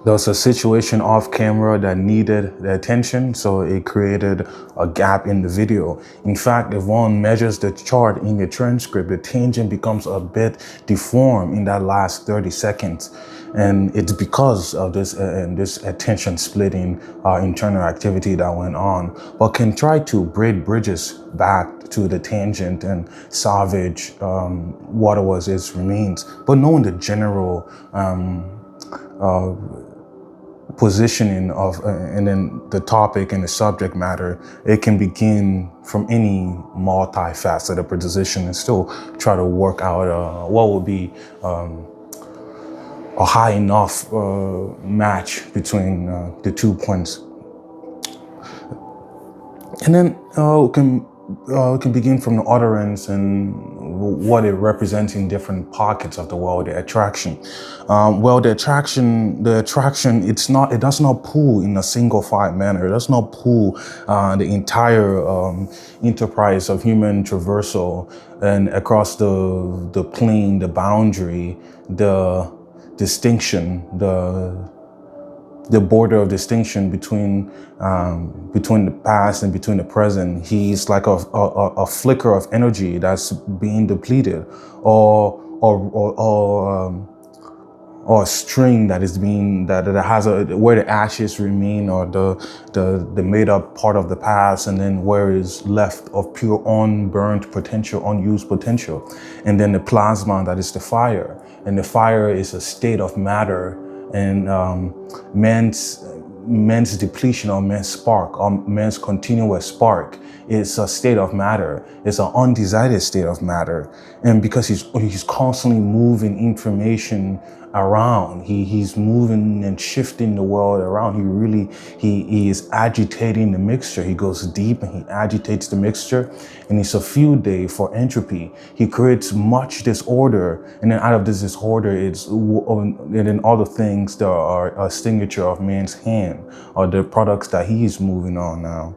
There was a situation off camera that needed the attention, so it created a gap in the video. In fact, if one measures the chart in the transcript, the tangent becomes a bit deformed in that last 30 seconds. And it's because of this attention splitting internal activity that went on. But can try to braid bridges back to the tangent and salvage what was its remains. But knowing the general positioning of and then the topic and the subject matter, it can begin from any multifaceted position and still try to work out what would be a high enough match between the 2 points. And then we can begin from the utterance and what it represents in different pockets of the world, the attraction. The attraction, it does not pull in a single-file manner. It does not pull the entire enterprise of human traversal and across the plane, the boundary, the distinction, the border of distinction between the past and between the present. He's like a flicker of energy that's being depleted, or a string that is being that has where the ashes remain, or the made up part of the past, and then where is left of pure unburned potential, unused potential, and then the plasma that is the fire, and the fire is a state of matter. And man's depletion or man's spark or man's continuous spark is a state of matter. It's an undecided state of matter. And because he's constantly moving information around, he's moving and shifting the world around. He is agitating the mixture. He goes deep and he agitates the mixture, and it's a field day for entropy. He creates much disorder, and then out of this disorder, and then all the things that are a signature of man's hand are the products that he's moving on now.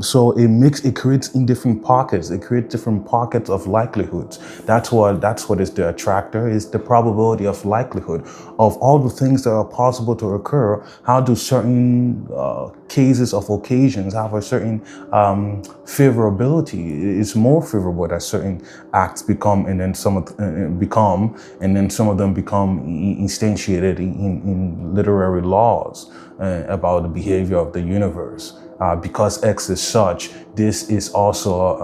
So it creates in different pockets. It creates different pockets of likelihoods. That's what is the attractor, is the probability of likelihood of all the things that are possible to occur. How do certain cases of occasions have a certain favorability? It's more favorable that certain acts become, and then some of them become instantiated in literary laws about the behavior of the universe. Because X is such, this is also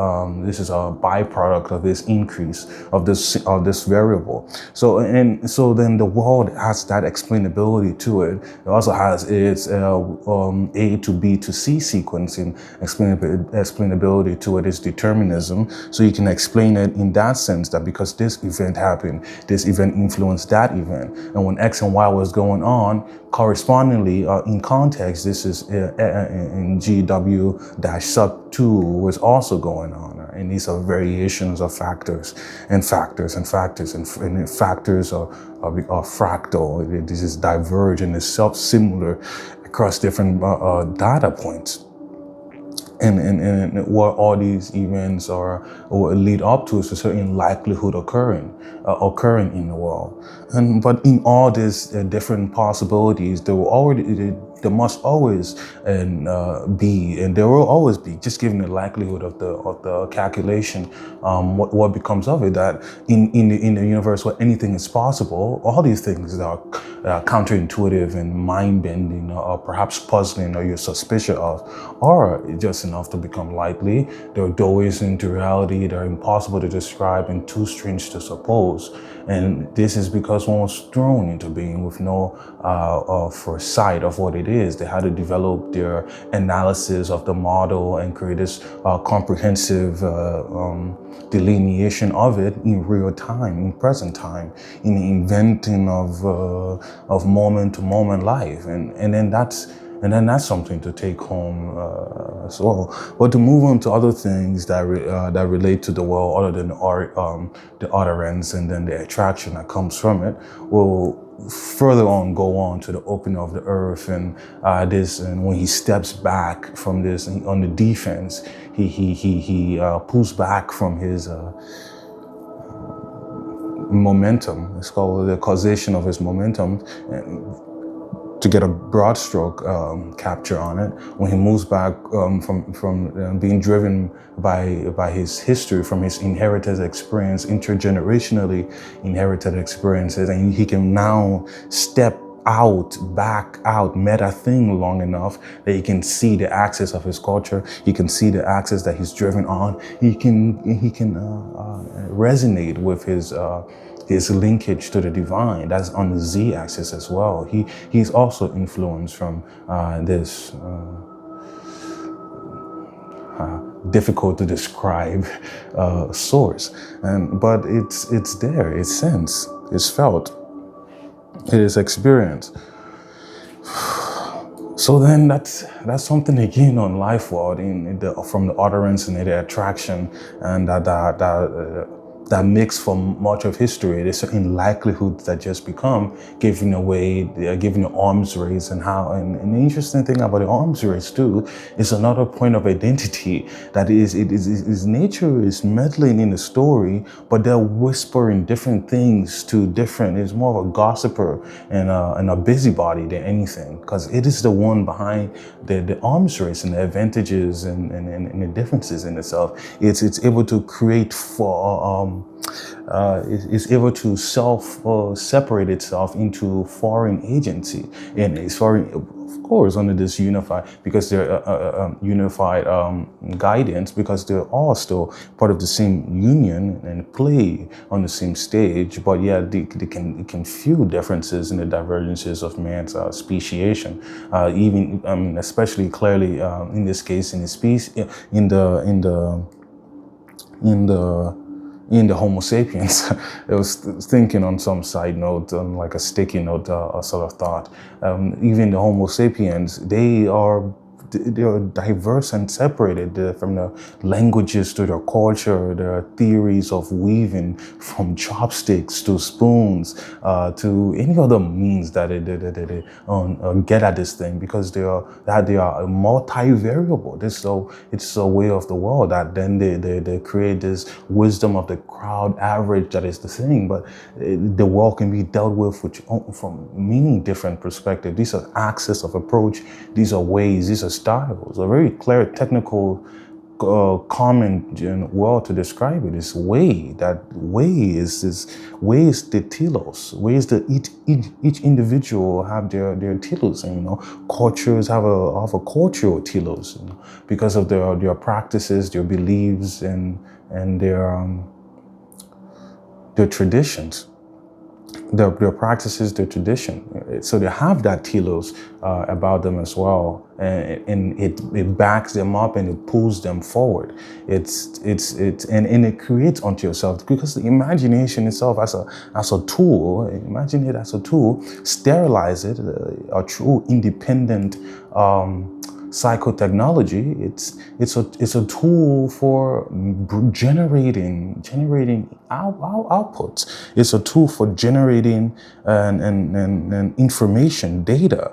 this is a byproduct of this increase of this variable. So then the world has that explainability to it. It also has its A to B to C sequencing explainability to it. Its determinism. So you can explain it in that sense, that because this event happened, this event influenced that event, and when X and Y was going on, correspondingly in context, this is in GW-sub 2 was also going on. And these are variations of factors and factors and factors, and factors are fractal. This is divergent, it's self-similar across different data points. And what all these events are or lead up to is a certain likelihood occurring in the world. But in all these different possibilities, there must always be, and there will always be, just given the likelihood of the calculation, what becomes of it, that in the universe where anything is possible, all these things that are counterintuitive and mind-bending, or perhaps puzzling, or you're suspicious of, are just enough to become likely. There are doorways into reality that are impossible to describe and too strange to suppose. And this is because one was thrown into being with no foresight of what it is. They had to develop their analysis of the model and create this comprehensive delineation of it in real time, in present time, in the inventing of moment to moment life, and then that's something to take home as well. But to move on to other things that relate to the world, other than the utterance and then the attraction that comes from it, will further on go on to the opening of the earth and and when he steps back from this on the defense, he pulls back from his momentum. It's called the causation of his momentum. to get a broad stroke capture on it, when he moves back from being driven by his history, from his inherited experience, intergenerationally inherited experiences, and he can now step back out, meta thing long enough that he can see the axis of his culture. He can see the axis that he's driven on. He can resonate with his linkage to the divine. That's on the z-axis as well. He's also influenced from this difficult to describe source, but it's there. It's sensed. It's felt. It is experienced. So then that's something again on life world from the utterance and the attraction, and that mix from much of history. There's certain likelihoods that just become giving away, giving the arms race, and the interesting thing about the arms race too is another point of identity that is nature is meddling in the story, but they're whispering different things to different. It's more of a gossiper and a busybody than anything, because it is the one behind the arms race and the advantages and the differences in itself. It's able to create is able to separate itself into foreign agency, and it's foreign, of course, under this unified, because they're unified guidance, because they're all still part of the same union and play on the same stage, but yeah, they can feel differences in the divergences of man's speciation, even especially clearly in this case in the species in the Homo sapiens. I was thinking on some side note, like a sticky note, a sort of thought. Even the Homo sapiens, they are diverse and separated from the languages to their culture, their theories of weaving, from chopsticks to spoons to any other means that they get at this thing, because they are multi-variable. It's a way of the world that then they create this wisdom of the crowd average that is the thing, but the world can be dealt with from many different perspectives. These are axes of approach, these are ways, these are styles, a very clear technical common word to describe it is way. That way is the telos. Way is the each individual have their telos, and cultures have a cultural telos, because of their practices, their beliefs, and their traditions. Their practices, their tradition. So they have that telos about them as well, and it backs them up and it pulls them forward. And it creates onto yourself, because the imagination itself as a tool. Imagine it as a tool. Sterilize it, a true independent psychotechnology. It's a tool for generating outputs. It's a tool for generating and information, data.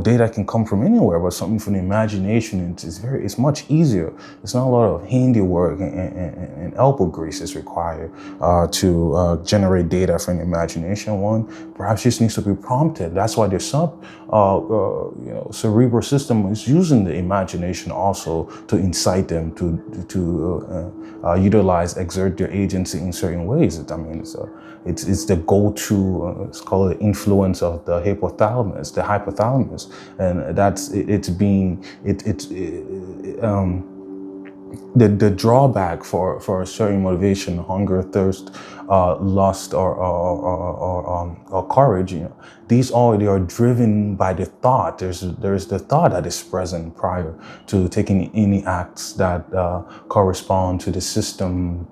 Data can come from anywhere, but something from the imagination. It's much easier. It's not a lot of handiwork and elbow grease is required to generate data from the imagination. One perhaps just needs to be prompted. That's why there's some cerebral system is using the imagination also to incite them to utilize, exert their agency in certain ways. It's the go-to. It's called the influence of the hypothalamus, and that's the drawback for a certain motivation, hunger, thirst, lust, or courage. They are driven by the thought. There's the thought that is present prior to taking any acts that correspond to the system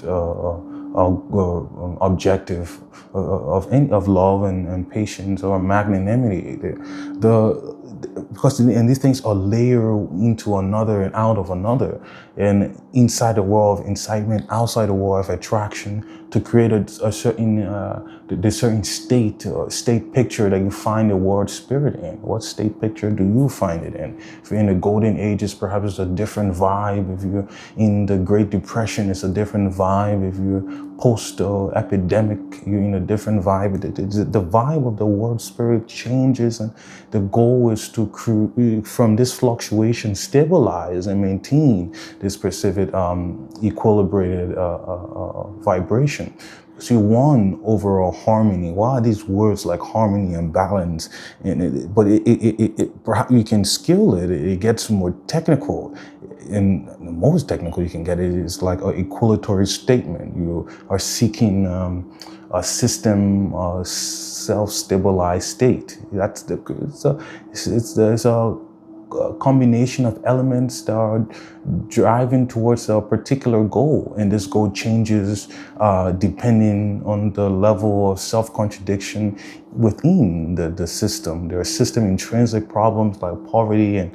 objective of love and patience or magnanimity. Because these things are layered into another and out of another, and inside the world of incitement, outside the world of attraction, to create a certain the certain state picture that you find the word spirit in. What state picture do you find it in? If you're in the golden ages, perhaps it's a different vibe. If you're in the Great Depression, it's a different vibe. If you're post-epidemic, you're in a different vibe. The vibe of the word spirit changes, and the goal is to from this fluctuation, stabilize and maintain this specific equilibrated vibration. So you want overall harmony. Why are these words like harmony and balance? But perhaps you can skill it. It gets more technical. And the most technical you can get it is like an equalatory statement. You are seeking a system, self-stabilized state. That's it's a combination of elements that are driving towards a particular goal, and this goal changes depending on the level of self-contradiction within the system. There are system intrinsic problems like poverty and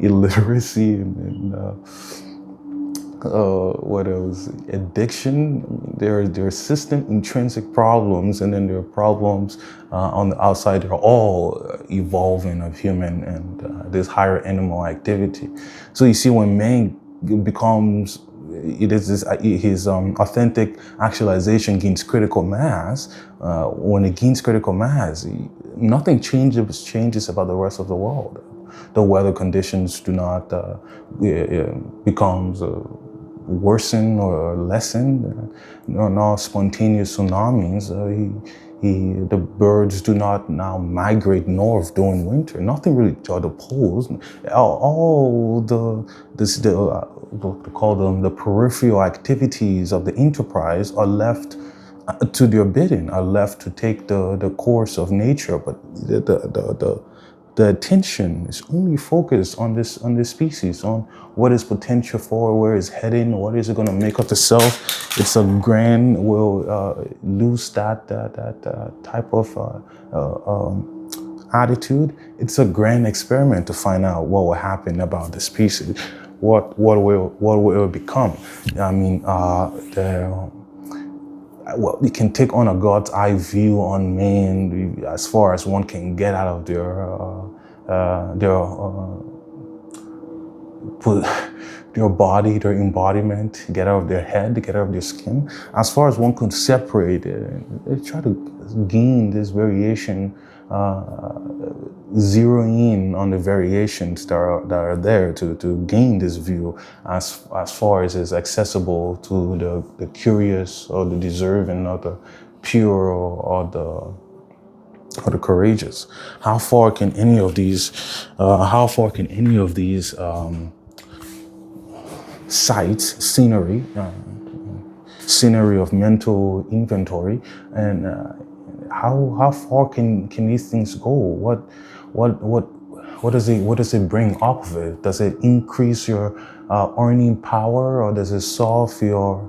illiteracy and what else? Addiction. There are system intrinsic problems, and then there are problems on the outside. They're all evolving of human and this higher animal activity. So you see, when man becomes, it is this, his authentic actualization gains critical mass. When it gains critical mass, nothing changes about the rest of the world. The weather conditions do not becomes worsen or lessen. No spontaneous tsunamis. The birds do not now migrate north during winter. Nothing really to the poles. All call them the peripheral activities of the enterprise are left to their bidding, are left to take the course of nature. But the attention is only focused on this species, on what is potential for, where it's heading, what is it going to make of itself. It's a grand, will lose that type of attitude. It's a grand experiment to find out what will happen about the species, what will it become. I mean, well, we can take on a God's eye view on man as far as one can get out of their body, their embodiment, get out of their head, get out of their skin. As far as one can separate it, they try to gain this variation, zero in on the variations that are there to gain this view as far as is accessible to the curious or the deserving or the pure or the courageous. How far can any of these sites, scenery of mental inventory, and how far can these things go? What does it bring up of it? Does it increase your earning power, or does it solve your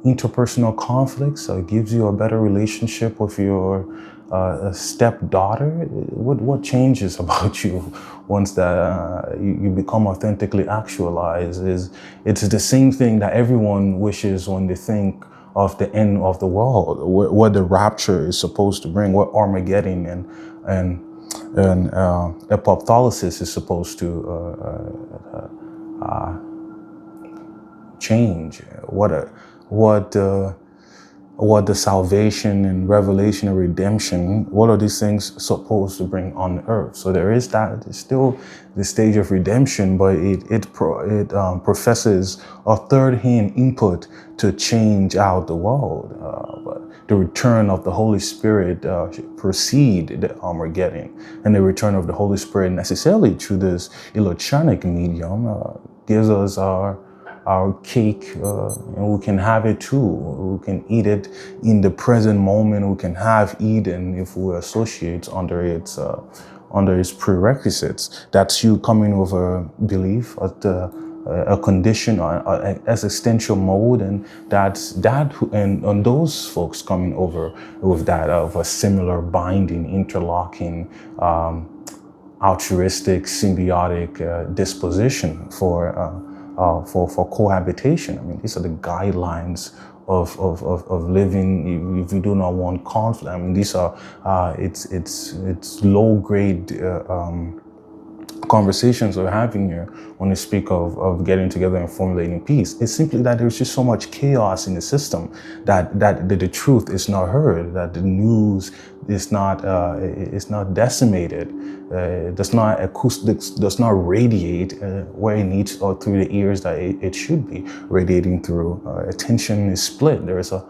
interpersonal conflicts, or gives you a better relationship with your stepdaughter? What changes about you once that you become authentically actualized? It's the same thing that everyone wishes when they think of the end of the world, what the rapture is supposed to bring, what Armageddon and apoptosis is supposed to change. What the salvation and revelation and redemption, what are these things supposed to bring on earth? So there is that. There's still the stage of redemption, but it professes a third-hand input to change out the world. But the return of the Holy Spirit precede the Armageddon, and the return of the Holy Spirit necessarily through this electronic medium gives us our cake, and we can have it too. We can eat it in the present moment. We can have Eden if we associate under its prerequisites. That's you coming with a belief, a condition, an existential mode, and and those folks coming over with that of a similar binding, interlocking, altruistic, symbiotic disposition for for cohabitation. I mean, these are the guidelines of living if you do not want conflict. I mean, these are it's low grade conversations we're having here when we speak of getting together and formulating peace. It's simply that there's just so much chaos in the system that the truth is not heard, that the news is not decimated, does not acoustics, does not radiate where it needs or through the ears that it should be radiating through. Attention is split. There is a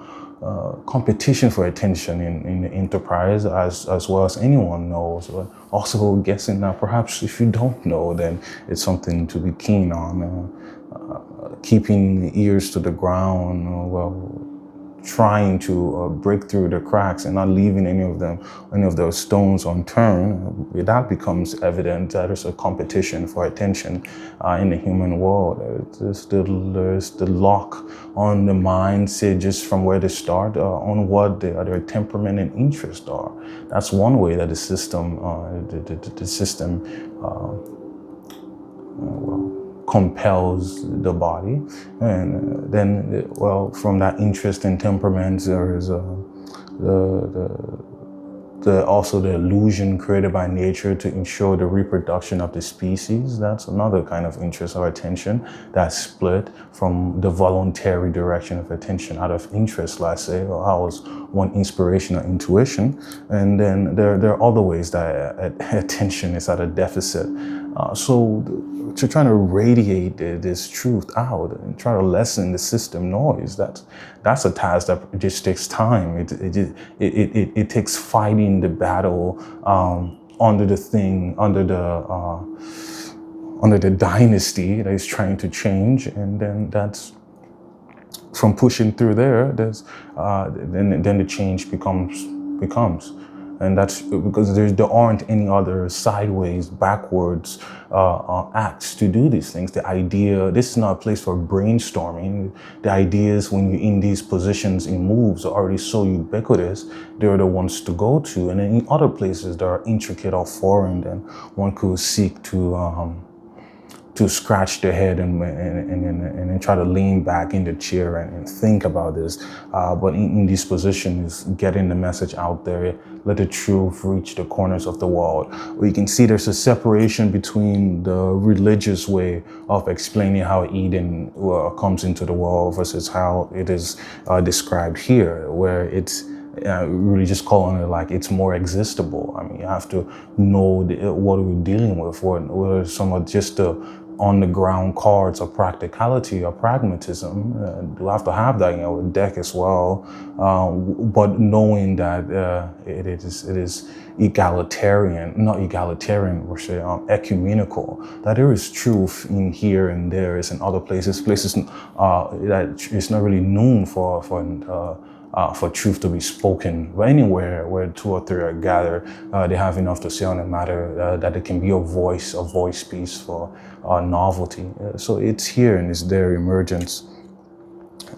competition for attention in the enterprise, as well as anyone knows. But also guessing that perhaps if you don't know, then it's something to be keen on. Keeping ears to the ground, trying to break through the cracks and not leaving any of those stones unturned. That becomes evident that there's a competition for attention in the human world. There's the lock on the mind, say just from where they start, on what their temperament and interest are. That's one way that the system compels the body, and then, from that interest and temperament, there is also the illusion created by nature to ensure the reproduction of the species. That's another kind of interest or attention that's split from the voluntary direction of attention out of interest, let's say, or house one inspiration or intuition. And then there are other ways that attention is at a deficit. So to try to radiate this truth out and try to lessen the system noise, that's a task that just takes time. It takes fighting the battle under the dynasty that is trying to change, and then that's from pushing through there. There's then the change becomes. And that's because there aren't any other sideways, backwards acts to do these things. The idea, this is not a place for brainstorming. The ideas, when you're in these positions in moves, are already so ubiquitous, they're the ones to go to. And then in other places that are intricate or foreign, then one could seek to scratch their head and try to lean back in the chair and think about this. But in this position is getting the message out there, let the truth reach the corners of the world. We can see there's a separation between the religious way of explaining how Eden comes into the world versus how it is described here, where it's really just calling it like it's more existable. I mean, you have to know what we're dealing with, what are some of just the on-the-ground cards of practicality or pragmatism. You have to have that, with deck as well, but knowing that it is egalitarian, not egalitarian, we're saying ecumenical, that there is truth in here and there is in other places that is not really known for truth to be spoken. But anywhere where two or three are gathered, they have enough to say on a matter that it can be a voice piece for novelty. So it's here and it's their emergence.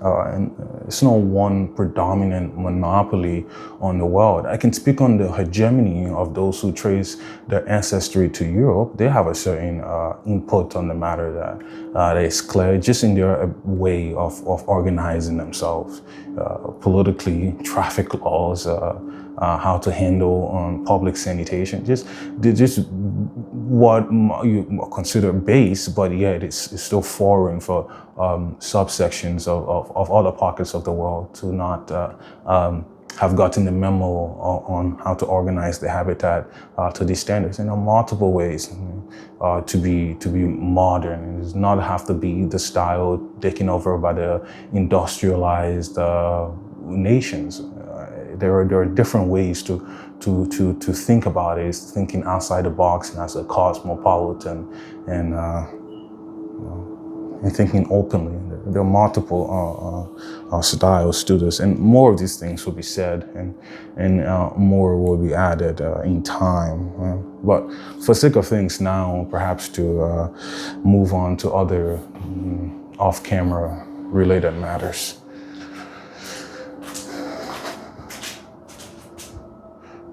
And it's not one predominant monopoly on the world. I can speak on the hegemony of those who trace their ancestry to Europe. They have a certain input on the matter that is clear, just in their way of organizing themselves politically, traffic laws, how to handle public sanitation, just what you consider base, but yet it's still foreign for subsections of other pockets of the world to not have gotten the memo on how to organize the habitat to these standards. And there are multiple ways to be modern. It does not have to be the style taken over by the industrialized nations. There are different ways to think about it. It's thinking outside the box and as a cosmopolitan and thinking openly. There are multiple styles to this, and more of these things will be said, and more will be added in time. But for sake of things now, perhaps to move on to other off-camera related matters.